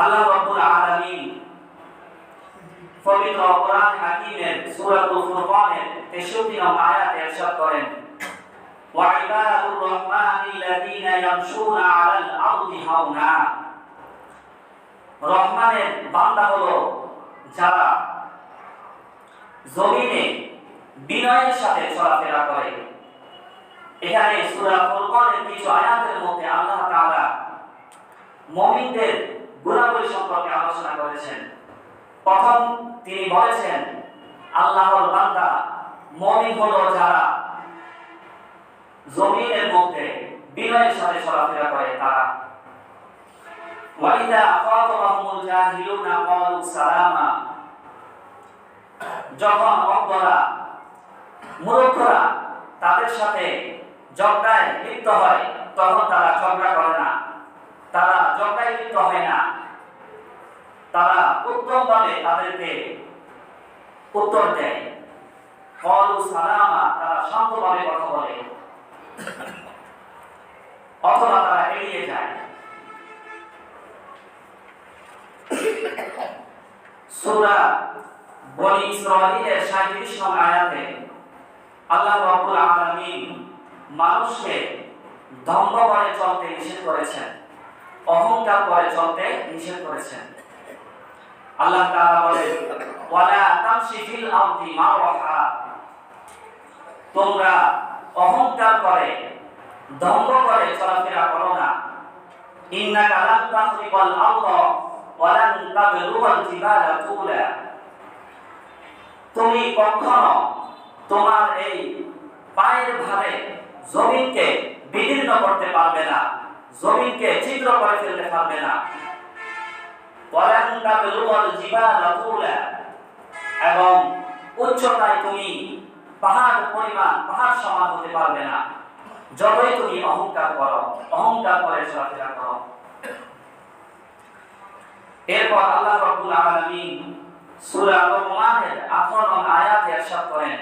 আল্লাহ রাব্বুল আলামিন পবিত্র কোরআন হাকিমের সূরাতুল ফুরকানের 63 নং আয়াতে ইরশাদ করেন, ওয়া ইবাদুর রহমানিল্লাযীনা ইয়ামশুনা আলাল আরদি হাওনা। রহমানের বান্দা হলো যারা জমিনে বিনয়ের সাথে চলাফেরা করে। এখানে সূরা ফুরকানের কিছু আয়াতের মধ্যে আল্লাহ তাআলা মুমিনদের গুণাবলী সম্পর্কে আলোচনা করেছেন। প্রথম তিনি বলেছেন আল্লাহর বান্দা মুমিন হলো যারা জমিনের মধ্যে বিনয়ের সাথে চলাফেরা করে তারা। ওয়াইদা খাতাবাহুমুল জাহিলুনা ক্বালু সালামা। যখন অজ্ঞরা মূর্খরা তাদের সাথে ঝগড়ায় লিপ্ত হয় তখন তারা ঝগড়া করে না, তারা ঝগড়ায় লিপ্ত হয় না, তারা উত্তমভাবে তাদেরকে উত্তর দেয়। ক্বালু সালামা, তারা শান্তভাবে কথা বলে অথবা তারা এড়িয়ে যায়। সূরা বনী ইসরাঈলের 37 নং আয়াতে আল্লাহ রাব্বুল আলামিন মানুষকে দম্ভ করে চলতে নিষেধ করেছেন, অহংকার করে চলতে নিষেধ করেছেন। আল্লাহ তাআলা বলেন, ওয়ালা তামশি ফিল আরদি মারহা। তোমরা অহংকার করে দম্ভ করে চলাফেরা করো না। ইন্নাকা লান তাখরিকাল আরদা ওয়া লান তাবলুগাল জিবালা তুলা। তুমি কখনো তোমার এই পায়ের ভারে জমিনকে বিদীর্ণ করতে পারবে না, জমিনকে ছিদ্র করে ফেলতে পারবে না। ওয়ালান তাবলুগাল জিবালা তুলা, এবং উচ্চতায় তুমি পাহাড় পরিমাণ পাহাড় সমান হতে পারবে না যতই তুমি অহংকার করো, অহংকার করে চলাফেরা করো। এরপর আল্লাহ রাব্বুল আলামিন সূরা লোকমানের 18 নং আয়াতে ইরশাদ করেন,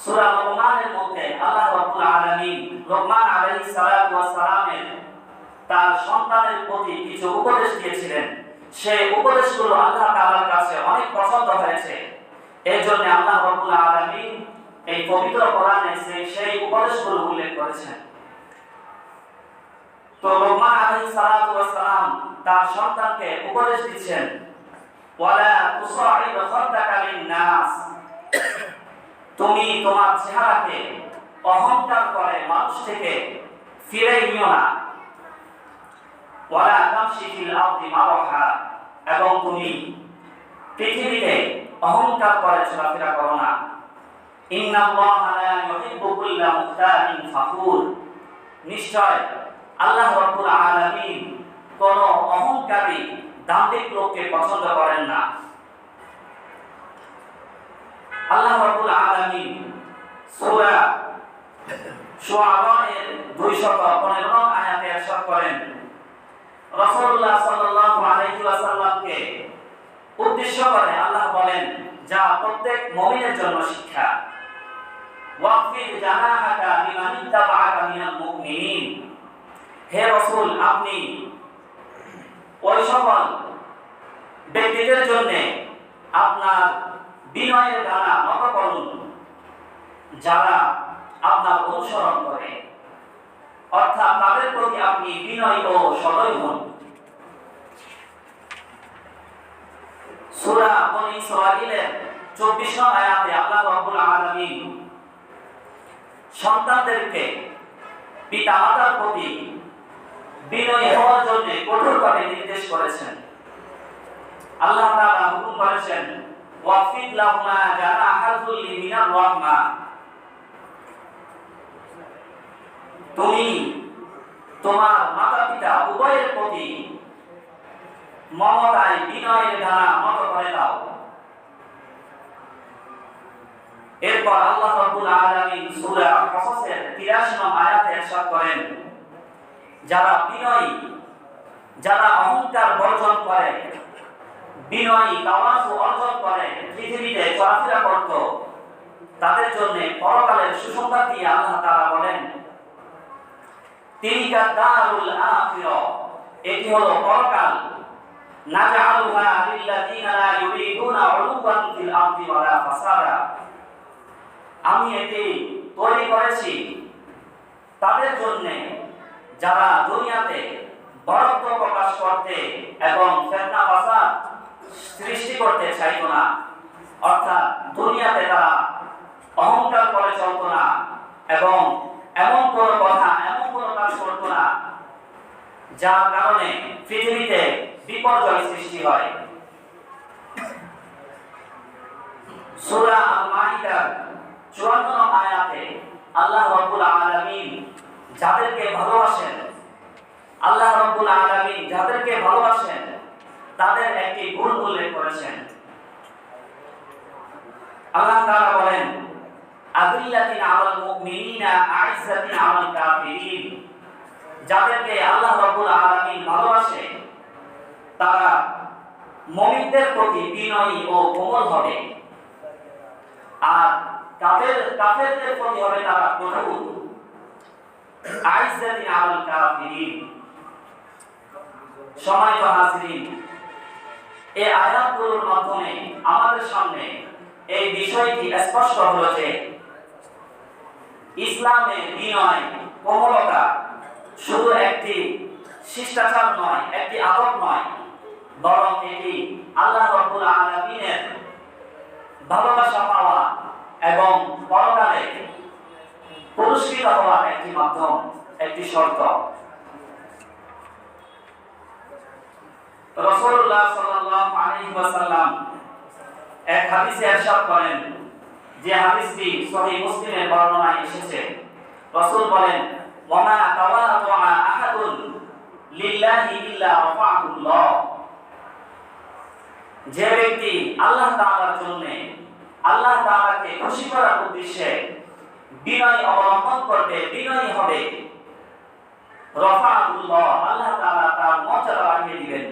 সূরা লোকমানের মধ্যে আল্লাহ রাব্বুল আলামিন লোকমান আলাইহিস সালাতু ওয়াস সালামের তার সন্তানের প্রতি কিছু উপদেশ দিয়েছিলেন। সেই উপদেশগুলো আল্লাহ তাআলার কাছে অনেক পছন্দ হয়েছে। এজন্য আল্লাহ রাব্বুল আলামিন এই পবিত্র কোরআনে সেই উপদেশগুলো উল্লেখ করেছেন। তো লোকমান আলাইহিস সালাতু ওয়াস সালাম তার সন্তানকে উপদেশ দিচ্ছেন, ওয়ালা তুসাইদ খাদ্দাকা লিন-নাস। তুমি তোমার চেহারাকে অহংকার করে মানুষ থেকে ফিরিয়ে নিও না। ওয়ালা তামশি ফিল আরদি মারহা, এবং তুমি পৃথিবীতে অহংকার করে চলাফেরা করো না। ইন্নাল্লাহা লা ইউহিব্বু কুল্লা মুখতালিন ফাখুর। নিশ্চয় আল্লাহ রাব্বুল আলামিন কোন অহংকারী দাম্ভিক লোককে পছন্দ করেন না। আল্লাহ রাব্বুল আলামিন সূরা শুআরা এর 215 নং আয়াতে ইরশাদ করেন, রাসূলুল্লাহ সাল্লাল্লাহু আলাইহি ওয়াসাল্লামকে উদ্দেশ্য করে আল্লাহ বলেন, যা প্রত্যেক মুমিনের জন্য শিক্ষা। ওয়াকফির জানাহাকা লিমান ইত্তাবাআকা মিনাল মুমিনিন। হে রাসূল, আপনি ওই সকল ব্যক্তিদের জন্য আপনার বিনয়ের ডানা নত করুন যারা আপনার অনুসরণ করে, অর্থাৎ তাদের প্রতি আপনি বিনয় ও সদয় হন। সূরা বনী ইসরাঈলের 24 নং আয়াতে আল্লাহ রাব্বুল আলামিন সন্তানদেরকে পিতামাতার প্রতি বিনয়ী হওয়ার জন্য কঠোরভাবে নির্দেশ করেছেন। আল্লাহ তাআলা হুকুম করেছেন, ওয়াফিদ লাহুমা জানাহাল যুল্লি মিনার রাহমা। তুমি তোমার মাতা-পিতা উভয়ের প্রতি মমতায় বিনয়ের ডানা নত করে দাও। এরপর আল্লাহ রাব্বুল আলামিন সূরা কাসাসের 83 নং আয়াতে ইরশাদ করেন, যারা বিনয়ী, যারা অহংকার বর্জন করে, বিনয়ী তাওয়াজু অর্জন করে পৃথিবীতে চলাফেরা করত, তাদের জন্য পরকালের সুসংবাদ দিয়ে আল্লাহ তাআলা বলেন, তিলকা দারুল আখিরা। এটি হলো পরকাল। নাজআলুহা লিল্লাযিনা লা ইউরিদুনা উলুওয়ান ফিল আরদি ওয়ালা ফাসাদা, আমি এটি তৈরি করেছি তাদের জন্য যারা দুনিয়াতে বড়ত্ব প্রকাশ করতে এবং ফিতনা ফাসাদ সৃষ্টি করতে চাইতো না, অর্থাৎ দুনিয়াতে তারা অহংকার করে চলতো না এবং এমন কোন কথা এমন কোন কাজ করতো না যার কারণে পৃথিবীতে বিপর্যয় সৃষ্টি হয়। সূরা আল-মাইদার 54 নং আয়াতে আল্লাহ রাব্বুল আলামিন যাদেরকে ভালোবাসেন, আল্লাহ রাব্বুল আলামিন যাদেরকে ভালোবাসেন তাদের একটি গুণ উল্লেখ করেছেন। আল্লাহ তাআলা বলেন, আযিল্লাতিন আলাল মুমিনিনা আ'ইজ্জাতিন আলাল কাফিরিন, যাদেরকে আল্লাহ রাব্বুল আলামিন ভালোবাসে তারা মুমিনদের প্রতি বিনয়ী ও কোমল হবে, আর কাফেরদের প্রতি হবে তারা কঠোর। আ'ইজ্জাতিন আলাল কাফিরিন। সম্মানিত হাজিরিন, এই আয়াতগুলোর মাধ্যমে আমাদের সামনে এই বিষয়টি স্পষ্ট হলো যে ইসলামে বিনয় কোমলতা শুধু একটি শিষ্টাচার নয়, একটি আদব নয়, বরং এটি আল্লাহ রাব্বুল আলামিনের ভালোবাসা পাওয়া এবং পরকালে পুরস্কৃত হওয়ার একটি মাধ্যম, একটি শর্ত। রাসূলুল্লাহ সাল্লাল্লাহু আলাইহি ওয়াসাল্লাম এক হাদিসে ইরশাদ করেন, যে হাদিসটি সহিহ মুসলিমের বর্ণনায় এসেছে। রাসূল বলেন, ওয়ামা তাওয়াদা আহাদুন লিল্লাহি ইল্লা রাফাহুল্লাহ, যে ব্যক্তি আল্লাহ তাআলার জন্য আল্লাহ তাআলাকে খুশি করার উদ্দেশ্যে বিনয় অবলম্বন করবে, বিনয়ী হবে, রাফাহুল্লাহ, আল্লাহ তাআলা তার মর্যাদা বাড়িয়ে দিবেন।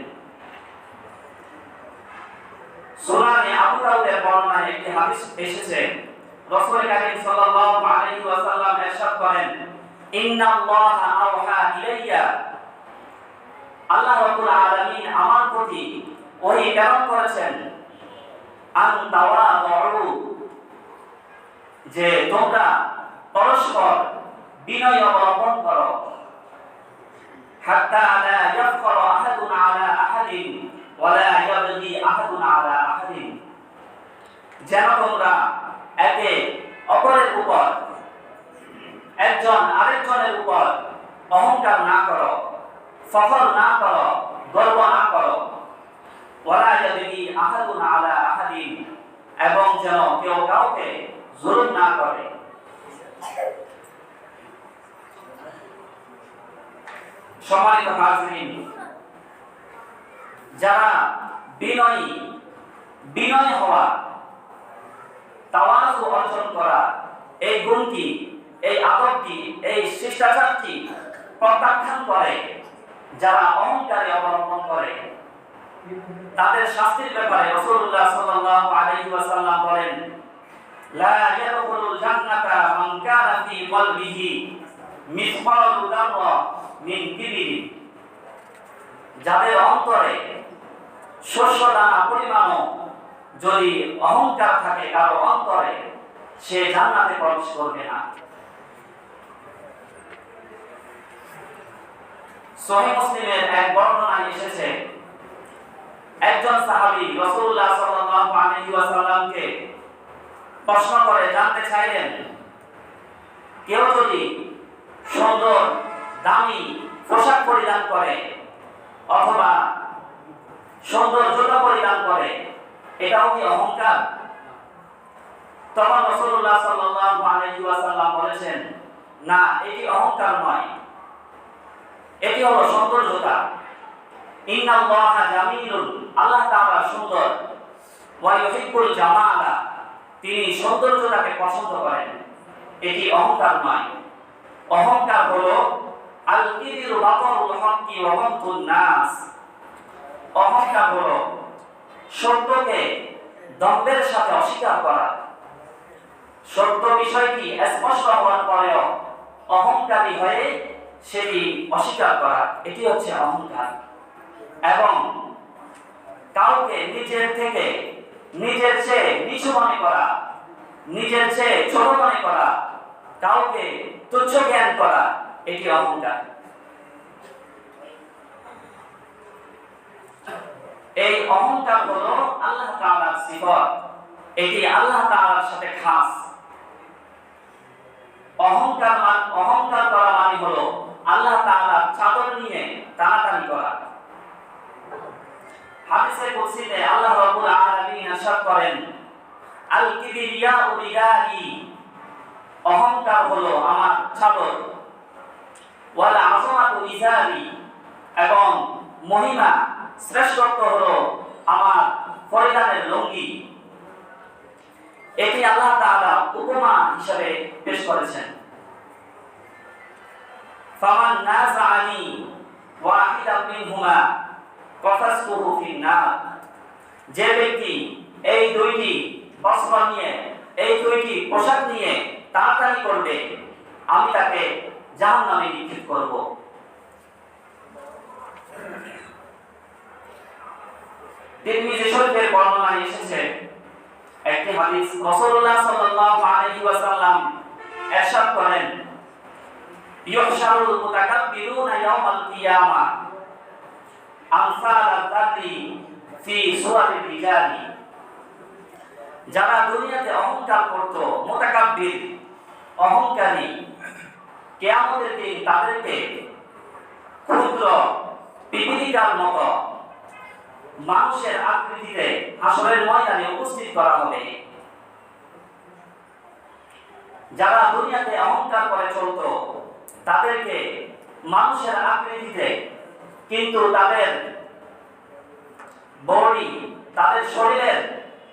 সুনানে আবু দাউদের বর্ণনায় একটি হাদিস এসেছে। রাসূল কারীম সাল্লাল্লাহু আলাইহি ওয়াসাল্লাম ইরশাদ করেন, ইন্নাল্লাহা আওহা ইলাইয়া, আল্লাহ রাব্বুল আলামিন আমার প্রতি ওহী প্রেরণ করেছেন, আন তাওয়াদু, যে তোমরা পরস্পর বিনয় অবলম্বন করো, হাত্তা লা ইয়াফকারু আহাদুন আলা আহাদিন ওয়ালা ইয়াবগি আহাদুন আলা আহাদিন, যেন তোমরা একে অপরের উপর, একজন আরেকজনের উপর অহংকার না করো, ফখর না করো, গর্ব না করো, ওয়ালা ইয়াবগি আহাদুন আলা আহাদিন, এবং যেন কেউ কাউকে জুলুম না করে। সম্মানিত হাজিরিন, যারা বিনয়ী হওয়া, তাওয়াজু অর্জন করা, এই গুণটি, এই আদবটি, এই শিষ্টাচারটি প্রত্যাখ্যান করে, যারা অহংকারে অবলম্বন করে, তাদের শাস্তির ব্যাপারে রাসূলুল্লাহ সাল্লাল্লাহু আলাইহি ওয়াসাল্লাম বলেন, লা ইয়াদখুলুল জান্নাতা মান কানা ফি কলবিহি মিসকালু যাররা মিন কিবরি, যাদের অন্তরে শস্য দানা পরিমাণও যদি অহংকার থাকে কারো অন্তরে, সে জান্নাতে প্রবেশ করবে না। সহিহ মুসলিমের এক বর্ণনায় এসেছে, একজন সাহাবী রাসূলুল্লাহ সাল্লাল্লাহু আলাইহি ওয়াসাল্লামকে প্রশ্ন করে জানতে চাইলেন, কেউ যদি সুন্দর দামি পোশাক পরিধান করে অথবা সুন্দর জুতা পরিধান করে, এটাও কি অহংকার? তখন রাসূলুল্লাহ সাল্লাল্লাহু আলাইহি ওয়াসাল্লাম বলেছেন, না, এটি অহংকার নয়, এটি হলো সৌন্দর্যতা। ইন্নাল্লাহা জামিলুন, আল্লাহ তাআলা সুন্দর, ওয়া ইউহিব্বুল জামালা, তিনি সৌন্দর্যতাকে পছন্দ করেন, এটি অহংকার নয়। অহংকার হলো আল কিবরু বাতারুল হক্কি ওয়া গামতুন নাস, অহংকার হলো সত্যকে দম্ভের সাথে অস্বীকার করা। সত্য বিষয়টি স্পষ্ট হওয়ার পরেও অহংকারী হয়ে সেটি অস্বীকার করা, এটি হচ্ছে অহংকার। এবং কাউকে নিজের থেকে নিজের চেয়ে নিচু মনে করা, নিজের চেয়ে ছোট মনে করা, কাউকে তুচ্ছ জ্ঞান করা, এটি অহংকার। এই অহংকার হলো আল্লাহ তাআলার সিফত, এটি আল্লাহ তাআলার সাথে খাস। অহংকার করা মানে হলো আল্লাহ তাআলার চাদর নিয়ে টানাটানি করা। হাদিসে কুদসিতে আল্লাহ রাব্বুল আলামিন ইরশাদ করেন, আল কিবরিয়াউ রিদাই, অহংকার হলো আমার চাদর, ওয়াল আযমাতু ইজারি, এবং মহিমা শ্রেষ্ঠত্ব হলো আমার পরিধানের লুঙ্গি। এটি আল্লাহ তাআলা উপমা হিসেবে পেশ করেছেন। ফামান নাযাআনি ওয়াহিদাম মিনহুমা কাফাসতুহু ফিন নার, যে ব্যক্তি এই দুইটি বস্ত্র নিয়ে, এই দুইটি পোশাক নিয়ে টানাটানি করবে, আমি তাকে জাহান্নামে নিক্ষেপ করব। তিরমিজি শরীফের বর্ণনায় এসেছে একটি হাদিস, রাসূলুল্লাহ সাল্লাল্লাহু আলাইহি ওয়াসাল্লাম ইরশাদ করেন, ইউহশারুল মুতাকাব্বিরুনা ইয়াওমাল কিয়ামা আমসাল আল-দাররি ফি সুওয়ারির রিজালি, যারা দুনিয়াতে অহংকার করত, মুতাকাব্বির অহংকারী, কিয়ামতের দিন তাদেরকে ক্ষুদ্র পিপীলিকার মতো মানুষের আকৃতিতে হাসরের ময়দানে উপস্থিত করা হবে। যারা দুনিয়াতে অহংকার করে চলত তাদেরকে মানুষের আকৃতিতে, কিন্তু তাদের বডি, তাদের শরীরের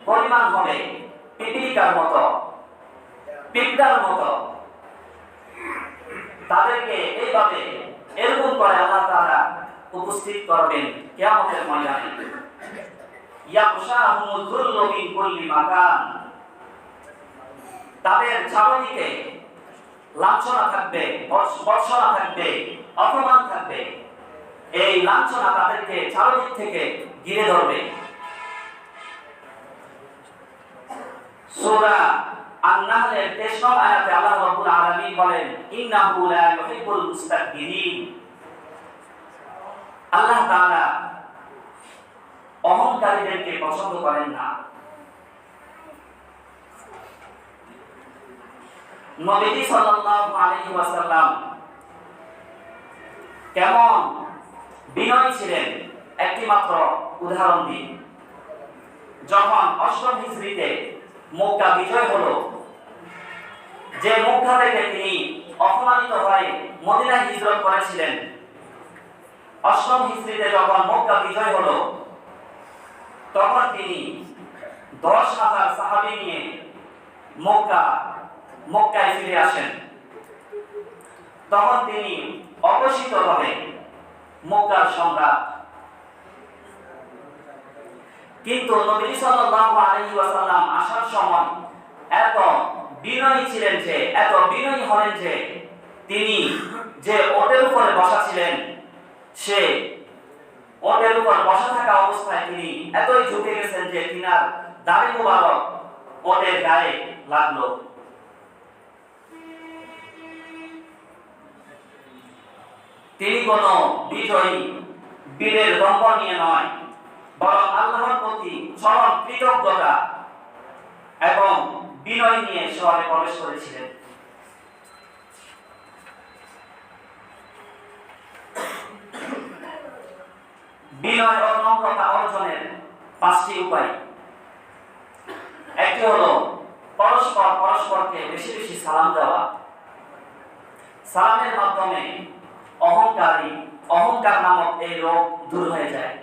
পরিমাণ হবে পিপীলিকার মতো, পিঁপড়ার মতো, তাদেরকে এইভাবে এরকম করে আল্লাহ তাআলা উপস্থিত করবেন কিয়ামতের ময়দানে। ইয়াকশাহুমুল যুল্লু মিন কুল্লি মাকান, তাদের চারদিকে লাঞ্ছনা থাকবে, বর্ষনা থাকবে, অপমান থাকবে। এই লাঞ্ছনা তাদেরকে চারদিক থেকে ঘিরে ধরবে। সূরা আন-নাহলের 23 নং আয়াতে আল্লাহ রাব্বুল আলামিন বলেন, ইন্নাহু লা ইউহিব্বুল মুস্তাকবিরিন, আল্লাহ তাআলা অহংকারীদেরকে পছন্দ করেন না। নবীজি সাল্লাল্লাহু আলাইহি ওয়াসাল্লাম কেমন বিনয়ী ছিলেন একটি মাত্র উদাহরণ দিন। যখন 8ম হিজরিতে মক্কা বিজয় হলো, যে মক্কা থেকে তিনি অপমানিত হয়ে মদিনায় হিজরত করেছিলেন, 8ম হিজরিতে যখন মক্কা বিজয় হলো, তখন তিনি 10,000 সাহাবী নিয়ে মক্কায় ফিরে আসেন। তখন তিনি অঘোষিতভাবে মক্কার সম্রাট। কিন্তু নবী সাল্লাল্লাহু আলাইহি ওয়াসাল্লাম আসার সময় এত বিনয়ী ছিলেন, যে এত বিনয়ী হলেন যে তিনি যে ওটের উপরে বসা ছিলেন, সে ওটের উপর বসা থাকা অবস্থায় তিনি এতই ঝুঁকে গেছেন যে তিনার দাড়ি মুবারক ওটের গায়ে লাগলো। তিনি কোন বিজয়ী বীরের দম্ভ নিয়ে নয়, বরং আল্লাহর প্রতি চরম কৃতজ্ঞতা এবং বিনয় নিয়ে শহরে প্রবেশ করেছিলেন। বিনয় ও নম্রতা অর্জনের 5টি উপায়। একটি হলো পরস্পরকে বেশি বেশি সালাম দেওয়া। সালামের মাধ্যমে অহংকার নামক এই রোগ দূর হয়ে যায়।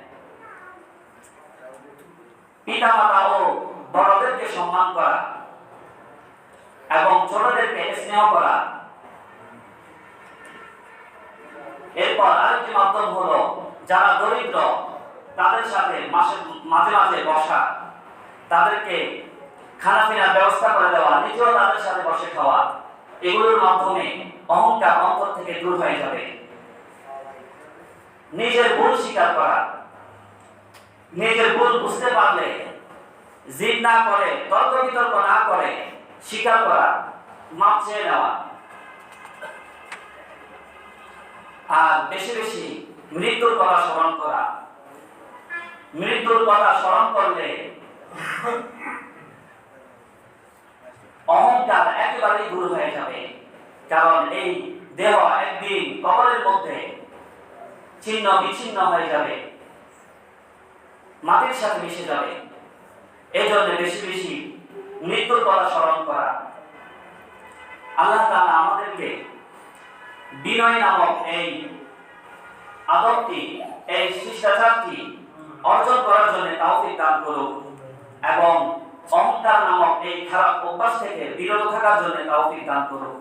পিতামাতা ও বড়দেরকে সম্মান করা এবং ছোটদেরকে স্নেহ করা। এরপর আরেকটি মাধ্যম হলো যারা দরিদ্র তাদের সাথে মাঝে মাঝে বসা, তাদেরকে খানাপিনার ব্যবস্থা করে দেওয়া, নিজেও তাদের সাথে বসে খাওয়া। এগুলোর মাধ্যমে অহংকার অন্তর থেকে দূর হয়ে যাবে। নিজের ভুল স্বীকার করা, নিজের ভুল বুঝতে পারলে জিদ না করে, তর্ক বিতর্ক না করে স্বীকার করা, মাপ চেয়ে নেওয়া। আর বেশি বেশি মৃত্যুর কথা স্মরণ করা। মৃত্যুর কথা স্মরণ করলে অহংকার একেবারেই দূর হয়ে যাবে। কারণ এই দেহ একদিন কবরের মধ্যে ছিন্ন বিচ্ছিন্ন হয়ে যাবে, মাটির সাথে মিশে যাবে। এই জন্য বেশি বেশি মৃত্যুর কথা স্মরণ করা। আল্লাহ তাআলা আমাদেরকে বিনয় নামক এই আদবটি, এই শিষ্টাচারটি অর্জন করার জন্য তাওফিক দান করুন এবং অহংকার নামক এই খারাপ অভ্যাস থেকে বিরত থাকার জন্য তাওফিক দান করুন।